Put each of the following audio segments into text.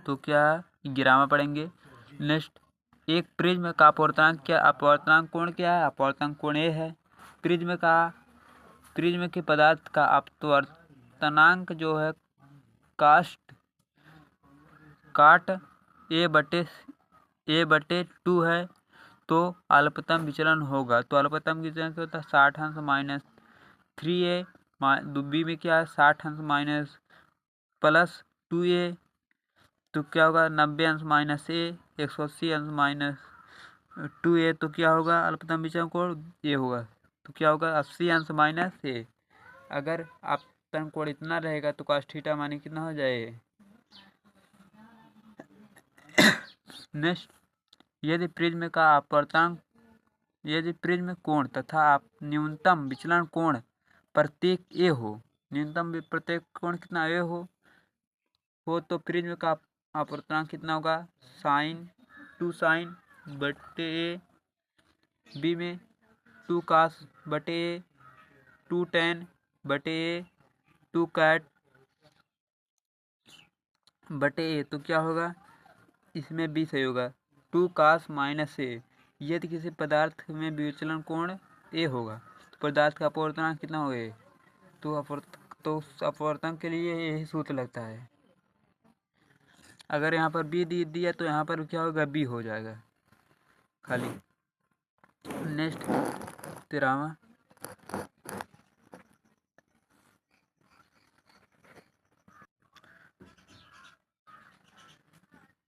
तो क्या 11वां पढ़ेंगे। नेक्स्ट, एक प्रिज्म का अपवर्तनांक कोण क्या है? अपवर्तनांक कोण ए है। प्रिज्म के पदार्थ का अपवर्तनांक जो है काट ए बटे 2 है, तो अल्पतम विचलन होगा। तो अल्पतम विचलन क्या होता है? 60 अंश माइनस 3a, बी में क्या है? 60 अंश माइनस प्लस 2a, तो क्या होगा? 90 अंश माइनस ए, 180 अंश माइनस 2a, तो क्या होगा? अल्पतम विचलन कोण ये होगा। तो क्या होगा? 80 अंश माइनस ए। अगर अपवर्तन कोण इतना रहेगा तो cos थीटा माने कितना हो जाए? नेक्स्ट, यदि प्रिज्म कोण तथा न्यूनतम विचलन कोण प्रत्येक ए हो, न्यूनतम प्रत्येक कोण कितना ए हो तो प्रिज्म का अपवर्तनांक कितना होगा? टू साइन बटे ए, बी में 2 cos बटे ए, 2 tan बटे ए, 2 कैट बटे ए, तो क्या होगा? इसमें बी सही होगा। 2 cos माइनस ए। यदि किसी पदार्थ में विचलन कोण ए होगा तो पदार्थ का अपवर्तनांक कितना होगा? तो अपवर्तन के लिए यही सूत्र लगता है। अगर यहाँ पर बी दिया तो यहाँ पर क्या होगा? बी हो जाएगा खाली। नेक्स्ट, 13वां,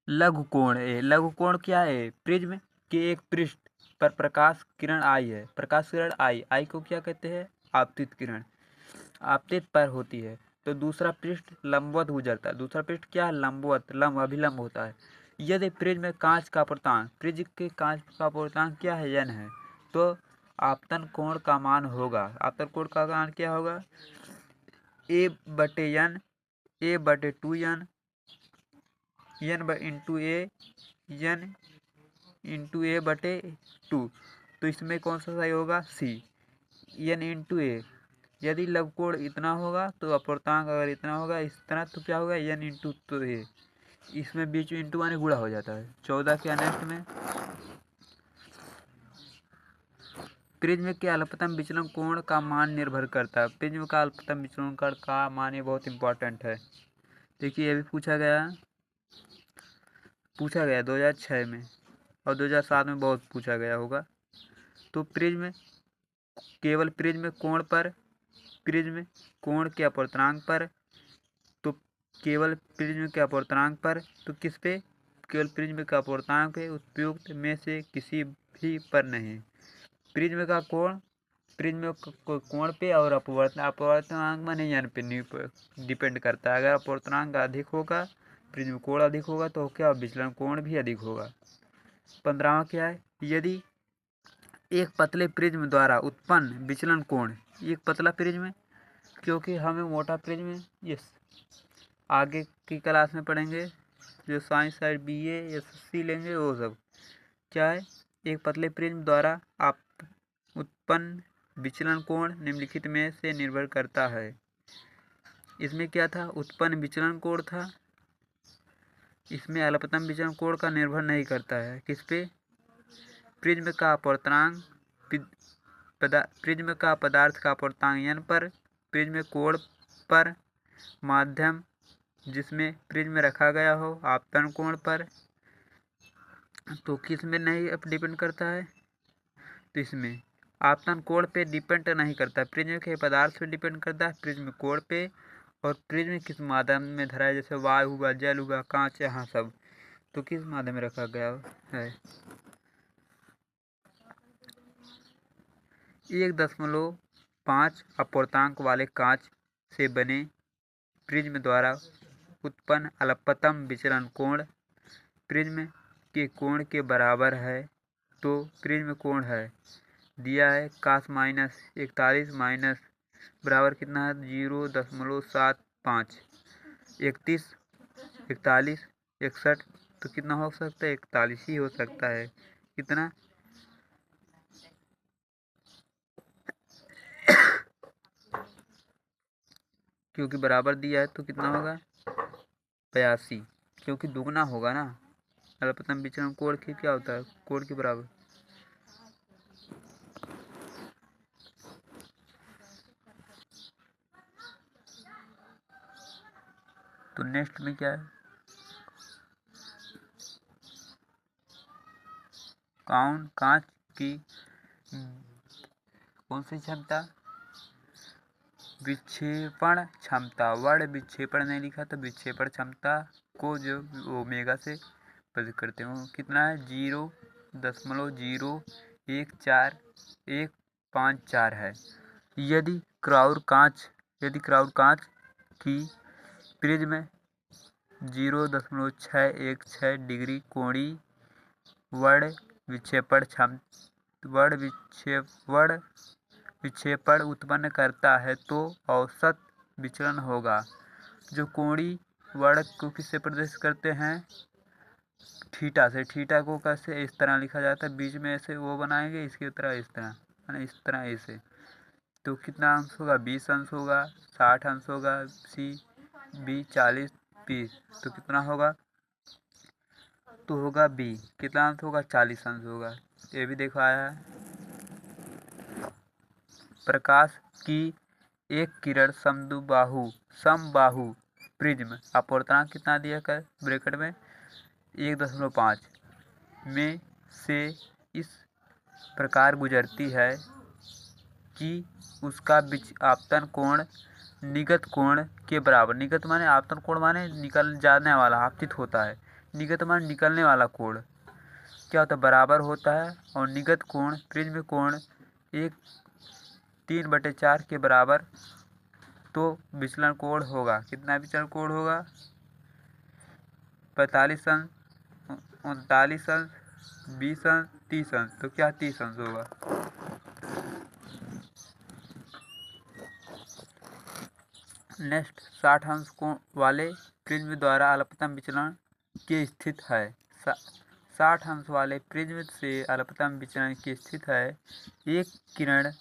लघु कोण ए। लघु कोण क्या है? प्रिज्म के एक पृष्ठ पर प्रकाश किरण आई है। प्रकाश किरण आई को क्या कहते हैं? आपतित किरण आपतित पर होती है, तो दूसरा पृष्ठ लंबवत गुजरता है। दूसरा पृष्ठ क्या है? लंबवत, अभिलंब होता है। यदि प्रिज्म कांच का अपवर्तनांक क्या है? n है, तो आपतन कोण का मान होगा। आपतन कोण का मान क्या होगा? a बटे n, a बटे 2n, n इंटू ए, n इंटू ए बटे 2। तो इसमें कौन सा सही होगा? सी, n इंटू ए। यदि लघु कोण इतना होगा तो अपवर्तनांक अगर इतना होगा इस तरह, तो क्या होगा? n इंटू तो ए। इसमें बीच में इंटू माने गुणा हो जाता है। 14 के नेक्स्ट में, प्रिज्म के अल्पतम विचलन कोण का मान निर्भर करता है। प्रिज्म का अल्पतम विचलन कोण का मान ये बहुत इंपॉर्टेंट है। देखिए, ये भी पूछा गया 2006 में, और 2007 में बहुत पूछा गया होगा। तो केवल प्रिज्म कोण के अपवर्तनांक पर, तो केवल प्रिज्म के अपवर्तनांक पर, तो किस पे? केवल प्रिज्म का अपवर्तनांक पे, उपयुक्त में से किसी भी पर नहीं। प्रिज्म कोण पे और अपवर्तनांक माने n पे डिपेंड करता है। अगर अपवर्तनांक अधिक होगा, प्रिज्म कोण अधिक होगा, तो क्या विचलन कोण भी अधिक होगा। 15वां क्या है? यदि एक पतले प्रिज्म द्वारा उत्पन्न विचलन कोण, एक पतला प्रिज्म, क्योंकि हमें मोटा प्रिज्म यस आगे की क्लास में पढ़ेंगे, जो साइंस साइड BA SSC लेंगे वो सब क्या है? एक पतले प्रिज्म द्वारा आप उत्पन्न विचलन कोण निम्नलिखित में से निर्भर करता है। इसमें क्या था? उत्पन्न विचलन कोण था। इसमें अल्पतम विचलन कोण का निर्भर नहीं करता है। किस पे? प्रिज्म का अपवर्तनांक, प्रिज्म का पदार्थ का अपवर्तनांक n पर, प्रिज्म कोण पर, माध्यम जिसमें प्रिज्म रखा गया हो आपतन कोण पर, तो किस में नहीं डिपेंड करता है? तो इसमें आपतन कोण पे डिपेंड नहीं करता, प्रिज्म के पदार्थ पे डिपेंड करता है, प्रिज्म कोण पे, और प्रिज्म किस माध्यम में धरा है, जैसे वायु हुआ, जल हुआ, कांच, यहाँ सब, तो किस माध्यम में रखा गया है? 1.5 अपवर्तनांक वाले कांच से बने प्रिज्म द्वारा उत्पन्न अल्पतम विचलन कोण प्रिज्म के कोण के बराबर है। तो प्रिज्म कोण है दिया है cos माइनस 41 माइनस बराबर कितना है? 0.75, 31, 41, 61, तो कितना हो सकता है? 41 ही हो सकता है। कितना? क्योंकि बराबर दिया है तो कितना होगा? 82। क्योंकि दुगना होगा ना। अल्पतम विचलन कोण की क्या होता है, कोण के बराबर। तो नेक्स्ट में क्या है, कांच की कौन सी क्षमता, विक्षेपण क्षमता। वर्ड विक्षेपण नहीं लिखा तो विक्षेपण क्षमता को जो ओमेगा से प्रकट करते हो कितना है, 0.014154 है। यदि क्राउड कांच की प्रिज्म 0.616 डिग्री वर्ण विक्षेपण उत्पन्न करता है तो औसत विचलन होगा। जो कोणीय वर्ण को किससे प्रदर्शित करते हैं, थीटा से। थीटा को कैसे, इस तरह लिखा जाता है, बीच में ऐसे वो बनाएंगे इसकी तरह, इस तरह, इस तरह ऐसे। तो कितना अंश होगा, 20 अंश होगा, 60 अंश होगा, सी बी 40 20, तो कितना होगा, तो होगा बी। कितना अंश होगा, 40 अंश होगा। ये भी देखो आया है। प्रकाश की एक किरण समबाहु प्रिज्म अपवर्तनांक कितना दिया कर ब्रैकेट में 1.5 में से इस प्रकार गुजरती है कि उसका आपतन कोण निगत कोण के बराबर। निगत माने आपतन कोण माने निकल जाने वाला, आपतित होता है। निगत माने निकलने वाला कोण क्या होता है, बराबर होता है। और निगत कोण प्रिज्म कोण 3/4 के बराबर। तो विचलन कोण होगा, कितना विचलन कोण होगा, 45 अंश, 39 अंश, 20 अंश, 30 अंश। तो क्या 30 अंश होगा। नेक्स्ट 60 अंश कोण वाले प्रिज्म द्वारा अल्पतम विचलन की स्थित है। 60 अंश वाले प्रिज्म से अल्पतम विचलन की स्थित है। एक किरण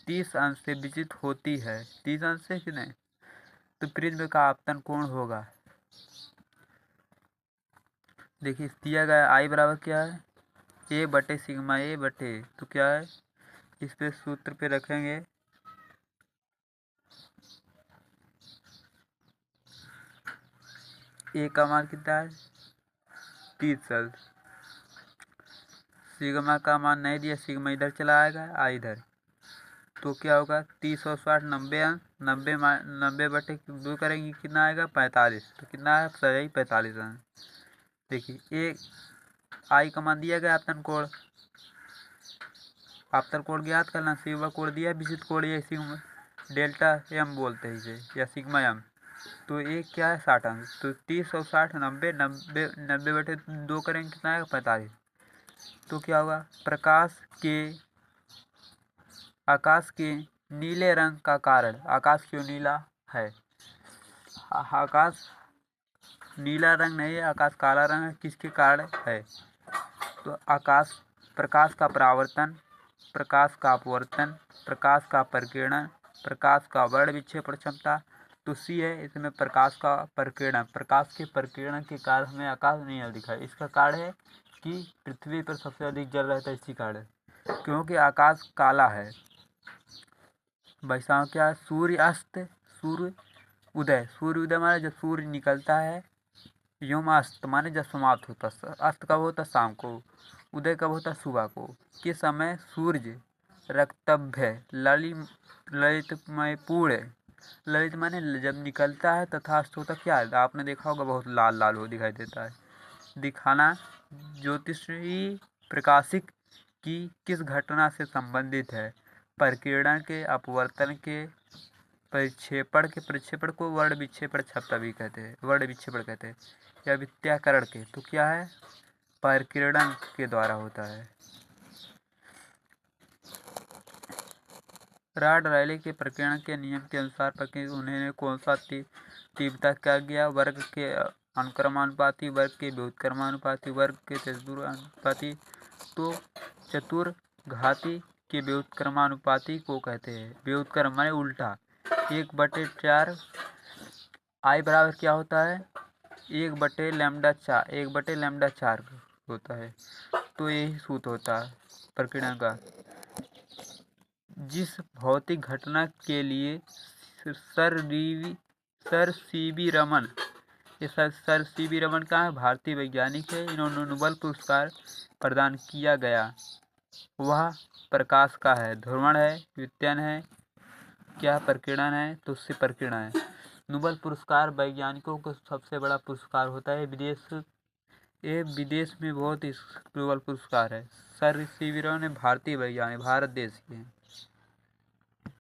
30 अंश से विचलित होती है, 30 अंश से कि नहीं, तो प्रिज्म का आपतन कोण होगा। देखिए दिया गया आई बराबर क्या है, ए बटे सिग्मा ए बटे, तो क्या है, इस पे सूत्र पे रखेंगे, ए का मान कितना है 30 अंश। सिग्मा का मान नहीं दिया, सिग्मा इधर चला आएगा, आ इधर, तो क्या होगा 30 और 60 90 अंश, 90 बटे 2 करेंगे कितना आएगा 45। तो कितना है सही 45 अंश। देखिए एक आई का मान दिया गया आपतन कोण ज्ञात करना, सिग्मा कोण दिया है, विशिष्ट कोण ये सिग्मा डेल्टा एम बोलते हैं इसे, या सिग्मा एम। तो ये क्या है 60 अंश। तो 30 और 60 90 बटे 2 करेंगे कितना आएगा 45। तो क्या होगा, आकाश के नीले रंग का कारण, आकाश क्यों नीला है, आकाश नीला रंग नहीं है, आकाश काला रंग है, किसके कारण है, तो आकाश प्रकाश का परावर्तन, प्रकाश का अपवर्तन, प्रकाश का परिकिरण, प्रकाश का वर्ण विक्षेपण क्षमता। तो सी है इसमें प्रकाश का परिकिरण। प्रकाश के परिकिरण के कारण हमें आकाश नीला दिखा है। इसका कारण है कि पृथ्वी पर सबसे अधिक जल रहता है, इसी कारण, क्योंकि आकाश काला है। वैसा क्या, सूर्य अस्त, सूर्य उदय माने जब सूर्य निकलता है, एवं अस्त माने जब समाप्त होता है। अस्त कब होता है, शाम को। उदय कब होता है, सुबह को। किस समय सूर्य रक्तभ्य ललितमय पूर्ण, ललित माने जब निकलता है तथा अस्त होता क्या है, आपने देखा होगा बहुत लाल लाल हो दिखाई देता है। दिखाना ज्योतिषी प्रकाशिक की किस घटना से संबंधित है, परिकिरण के, अपवर्तन के, प्रक्षेपण को वर्ण विक्षेपण क्षमता भी कहते हैं, वर्ण विक्षेपण कहते हैं, या वित्याकरण के। तो क्या है, परिकिरण के द्वारा होता है। रॉड रैली के परिकिरण के नियम के अनुसार उन्होंने कौन सा तीव्रता क्या गया, वर्ग के अनुक्रमानुपाती, वर्ग के व्युत्क्रमानुपाती, वर्ग के चतुर्थानुपाती। तो चतुर्घाती के व्युत्क्रमानुपाती को कहते हैं। व्युत्क्रम माने उल्टा, 1/4 आई बराबर क्या होता है, 1/λ4 होता है। तो यही सूत्र होता है प्रकीर्णन का। जिस भौतिक घटना के लिए सर सीवी रमन, ये सर सीवी रमन का है, भारतीय वैज्ञानिक है, इन्होंने नोबेल पुरस्कार प्रदान किया गया, वह प्रकाश का है, ध्रुवण है, व्युत्पन्न है, क्या प्रकीर्णन है, तो उससे प्रकीर्णन है। नोबेल पुरस्कार वैज्ञानिकों को सबसे बड़ा पुरस्कार होता है। विदेश में बहुत इस नोबेल पुरस्कार है। सर सीवी रमन भारतीय वैज्ञानिक, भारत देश के हैं।